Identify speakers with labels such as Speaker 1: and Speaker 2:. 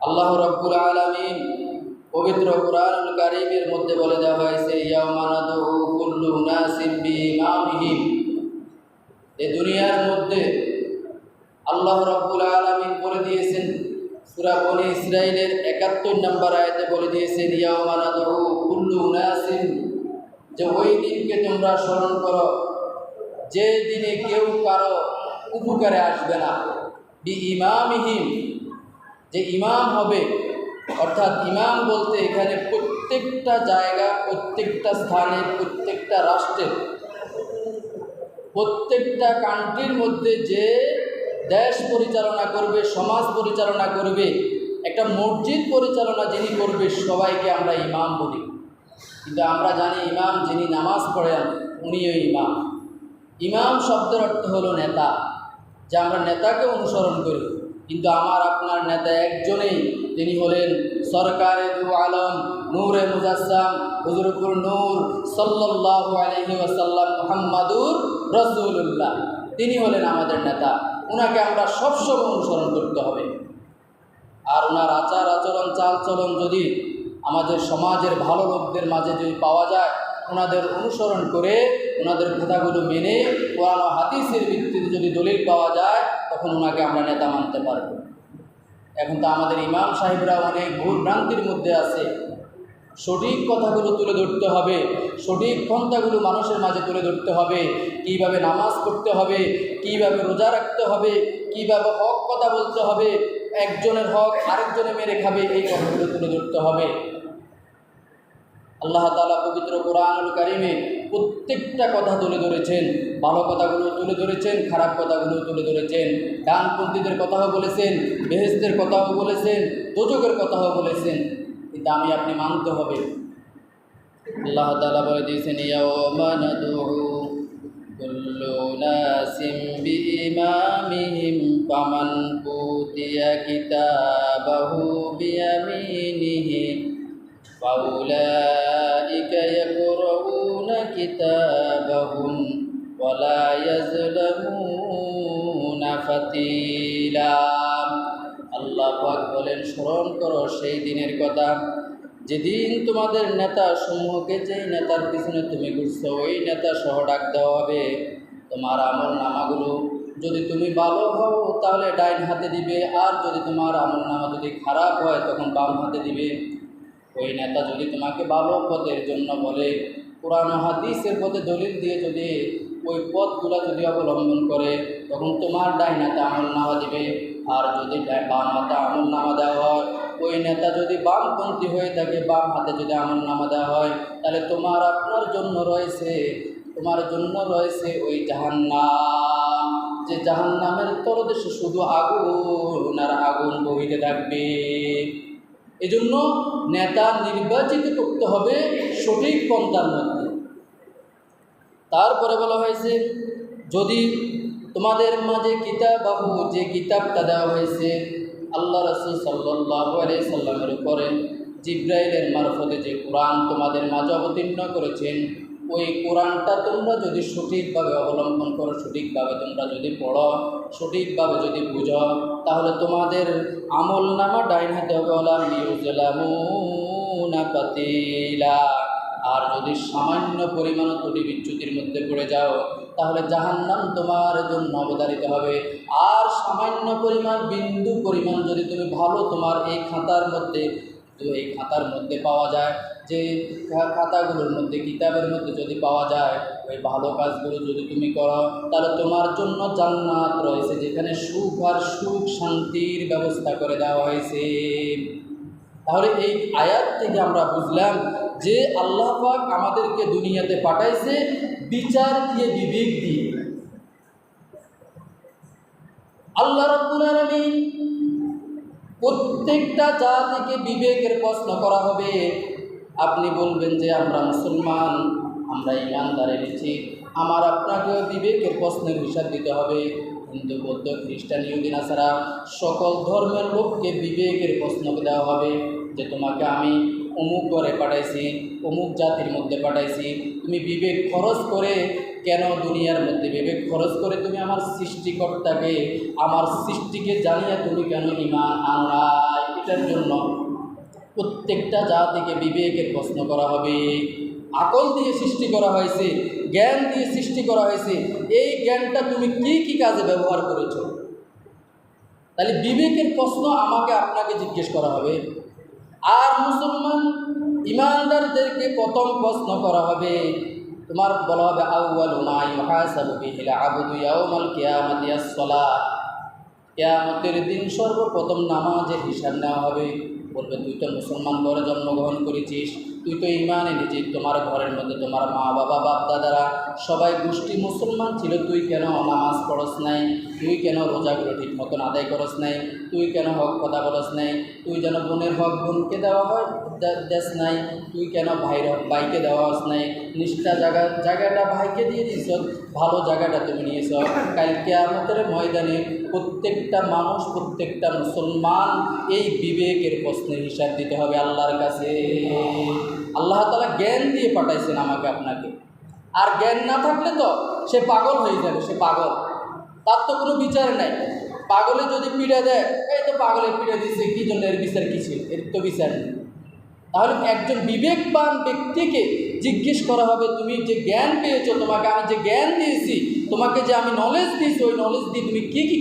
Speaker 1: আল্লাহ রাব্বুল আলামিন পবিত্র কুরআনুল কারীমের মধ্যে বলে দেওয়া হয়েছে, ইয়াওমা নাদউ কুল্লু উনাসিম বিইমামিহিম। এই দুনিয়ার মধ্যে আল্লাহ রাব্বুল আলামিন বলে দিয়েছেন, সূরা বনী ইসরাঈলের ৭১ নম্বর আয়াতে বলে দিয়েছেন, ইয়াওমা নাদউ কুল্লু উনাসিম, যে ওই দিনকে তোমরা স্মরণ করো যে দিনে কেউ কারো উপকারে আসবে না, বিইমামিহিম, যে ইমাম হবে। অর্থাৎ ইমাম বলতে এখানে প্রত্যেকটা জায়গা, প্রত্যেকটা স্থানে, প্রত্যেকটা রাষ্ট্রের, প্রত্যেকটা কান্ট্রির মধ্যে যে দেশ পরিচালনা করবে, সমাজ পরিচালনা করবে, একটা মসজিদ পরিচালনা যিনি করবে, সবাইকে আমরা ইমাম বলি। কিন্তু আমরা জানি ইমাম যিনি নামাজ পড়েন উনিও ইমাম। ইমাম শব্দের অর্থ হলো নেতা, যে আমরা নেতাকে অনুসরণ করি। কিন্তু আমার আপনার নেতা একজনেই, তিনি হলেন সরকারে দু আলম নূরে মুজাসসাম হুজুরপুর নূর সাল্লাল্লাহু আলাইহি ওয়াসাল্লাম মুহাম্মাদুর রাসূলুল্লাহ। তিনি হলেন আমাদের নেতা। ওনাকে আমরা সবসময় অনুসরণ করতে হবে। আর ওনার আচার আচরণ, চাল চলন যদি আমাদের সমাজের ভালো লোকদের মাঝে যদি পাওয়া যায়, ওনাদের অনুসরণ করে ওনাদের কথাগুলো মেনে কোরআন ও হাদিসের ভিত্তিতে যদি দলিল পাওয়া যায়, তখন ওনাকে আমরা নেতা মানতে পারব। এখন তো আমাদের ইমাম সাহেবরা অনেক ভুল ভ্রান্তির মধ্যে আছে। সঠিক কথাগুলো তুলে ধরতে হবে, সঠিক পন্থাগুলো মানুষের মাঝে তুলে ধরতে হবে। কীভাবে নামাজ পড়তে হবে, কীভাবে রোজা রাখতে হবে, কীভাবে হক কথা বলতে হবে, একজনের হক আরেকজনে মেরে খাবে, এই কথাগুলো তুলে ধরতে হবে। আল্লাহ তাআলা পবিত্র কুরআনুল কারীমে প্রত্যেকটা কথা তুলে ধরেছেন। ভালো কথাগুলো তুলে ধরেছেন, খারাপ কথাগুলো তুলে ধরেছেন। ডানপন্থীদের কথাও বলেছেন, বেহেশতের কথাও বলেছেন, দোজখের কথাও বলেছেন। কিন্তু আমি আপনি মানতে হবে। আল্লাহ তাআলা বলে দিয়েছেন, ইয়াওমা নাদউ কুল্লু উনাসিম বিইমামিহিম ফামান উতিয়া কিতাবাহু বিয়ামিনিহি ফাউলাইকা ইয়াকরাউনা কিতাবাহুম ওয়ালা ইয়াজলামুনা ফাতিলা। আল্লাহ পাক বলেন, স্মরণ করো সেই দিনের কথা যেদিন তোমাদের নেতা সমূহকে, যেই নেতার পিছনে তুমি ঘুরছো, ওই নেতা সহ ডাক দেওয়া হবে। তোমার আমল নামাগুলো যদি তুমি ভালো হও তাহলে ডাইন হাতে দিবে, আর যদি তোমার আমল নামা যদি খারাপ হয় তখন বাম হাতে দিবে। ওই নেতা যদি তোমাকে ভালো পথের জন্য বলে, কোরআন ও হাদিসের পথে দলিল দিয়ে যদি ওই পথগুলো যদি অবলম্বন করে, তখন তোমার ডাইন হাতে আমল নামা দিবে। আর যদি বাম হাতে আমল নামা দেওয়া হয়, ওই নেতা যদি বামপন্থী হয়ে থাকে, বাম হাতে যদি আমল নামা দেওয়া হয়, তাহলে তোমার আপনার জন্য রয়েছে, তোমার জন্য রয়েছে ওই জাহান্নাম, যে জাহান্নামের তলদেশে শুধু আগুন আর আগুন বহিতে থাকবে। এজন্য নেতা নির্বাচিত করতে হবে সঠিক পন্থার মধ্যে। তারপরে বলা হয়েছে, যদি তোমাদের মাঝে কিতাবাহু, যে কিতাবটা দেওয়া হয়েছে আল্লাহ রাসূল সাল্লাল্লাহু আলাইহি সাল্লামের উপরে জিবরাইলের মারফতে যে কোরআন তোমাদের মাঝে অবতীর্ণ করেছেন, ওই কোরআনটা তোমরা যদি সঠিকভাবে অবলম্বন করো, সঠিকভাবে তোমরা যদি পড়ো, সঠিকভাবে যদি বুঝো, তাহলে তোমাদের আমল নামা ডাইন হাতে হবে ওয়ালা ইউজলামুনা ফাতিলা। আর যদি সামান্য পরিমাণ ত্রুটি বিচ্যুতির মধ্যে পড়ে যাও, তাহলে জাহান্নাম তোমার জন্য অবধারিত হবে। আর সামান্য পরিমাণ, বিন্দু পরিমাণ যদি তুমি ভালো তোমার এই খাতার মধ্যে, এই খাতার মধ্যে পাওয়া যায়, যে খাতাগুলোর মধ্যে, কিতাবের মধ্যে যদি পাওয়া যায়, ওই ভালো কাজগুলো যদি তুমি করো, তাহলে তোমার জন্য জান্নাত রয়েছে, যেখানে সুখ আর সুখ শান্তির ব্যবস্থা করে দেওয়া হয়েছে। তাহলে এই আয়াত থেকে আমরা বুঝলাম যে আল্লাহ পাক আমাদেরকে দুনিয়াতে পাঠাইছে বিচার দিয়ে, বিবেক দিয়ে। আল্লাহ রাব্বুল আলামিন প্রত্যেকটা জাতিকে বিবেকের প্রশ্ন করা হবে। আপনি বলবেন যে আমরা মুসলমান, আমরা ইমানদার এনেছি, আমার আপনাকেও বিবেকের প্রশ্নের হিসাব দিতে হবে। হিন্দু, বৌদ্ধ, খ্রিস্টান, ইহুদি, নাসারা সকল ধর্মের লোককে বিবেকের প্রশ্ন দেওয়া হবে যে তোমাকে আমি অমুক ঘরে পাঠাইছি, অমুক জাতির মধ্যে পাঠাইছি, তুমি বিবেক খরচ করে কেন দুনিয়ার মধ্যে বিবেক খরচ করে তুমি আমার সৃষ্টিকর্তাকে, আমার সৃষ্টিকে জানিয়ে তুমি কেন ঈমান আনো নাই? আরেকটার জন্য প্রত্যেকটা জাতিকে বিবেকের প্রশ্ন করা হবে। আকল দিয়ে সৃষ্টি করা হয়েছে, জ্ঞান দিয়ে সৃষ্টি করা হয়েছে, এই জ্ঞানটা তুমি কি কি কাজে ব্যবহার করেছো? তাহলে বিবেকের প্রশ্ন আমাকে আপনাকে জিজ্ঞেস করা হবে। আর মুসলমান ইমানদারদেরকে প্রথম প্রশ্ন করা হবে, তোমার বলা হবে আউয়ালু মা ইউহাসাবু বিহিল আবদু ইয়াউমাল কিয়ামাতি আস-সালাত। কিয়ামতের দিন সর্বপ্রথম নামাজের হিসাব নেওয়া হবে। বলবে তুই তো মুসলমান ঘরে জন্মগ্রহণ করেছিস, তুই তো ইমান এনেছিস, তোমার ঘরের মধ্যে তোমার মা বাবা বাপ দাদারা সবাই গোষ্ঠী মুসলমান ছিল, তুই কেন নামাজ পড়স নাই? তুই কেন রোজাগুলো ঠিক মতন আদায় করস নাই? তুই কেন হক কথা বলস নাই? তুই যেন বোনের হক বোনকে দেওয়া হয় দেশ নাই? তুই কেন ভাইয়ের হক ভাইকে দেওয়া হস নাই? নিষ্ঠা জায়গাটা ভাইকে দিয়ে দিস, ভালো জায়গাটা তুমি নিয়েছ। কাল কিয়ামতের ময়দানে প্রত্যেকটা মানুষ, প্রত্যেকটা মুসলমান এই বিবেকের প্রশ্নের হিসাব দিতে হবে আল্লাহর কাছে। আল্লাহ তাআলা জ্ঞান দিয়ে পাঠাইছেন আমাকে আপনাকে। আর জ্ঞান না থাকলে তো সে পাগল হয়ে যাবে, সে পাগল, তার তো কোনো বিচার নাই। পাগলে যদি পিড়ে দেয়, এই তো পাগলে পিড়ে দিচ্ছে, কী জন্য, এর বিচার কী ছিল? এর তো বিচার নেই। তাহলে একজন বিবেকবান ব্যক্তিকে জিজ্ঞেস করা হবে, তুমি যে জ্ঞান পেয়েছো, তোমাকে আমি যে জ্ঞান দিয়েছি, তোমাকে যে আমি নলেজ দিয়েছি, ওই নলেজ দিয়ে তুমি কী কী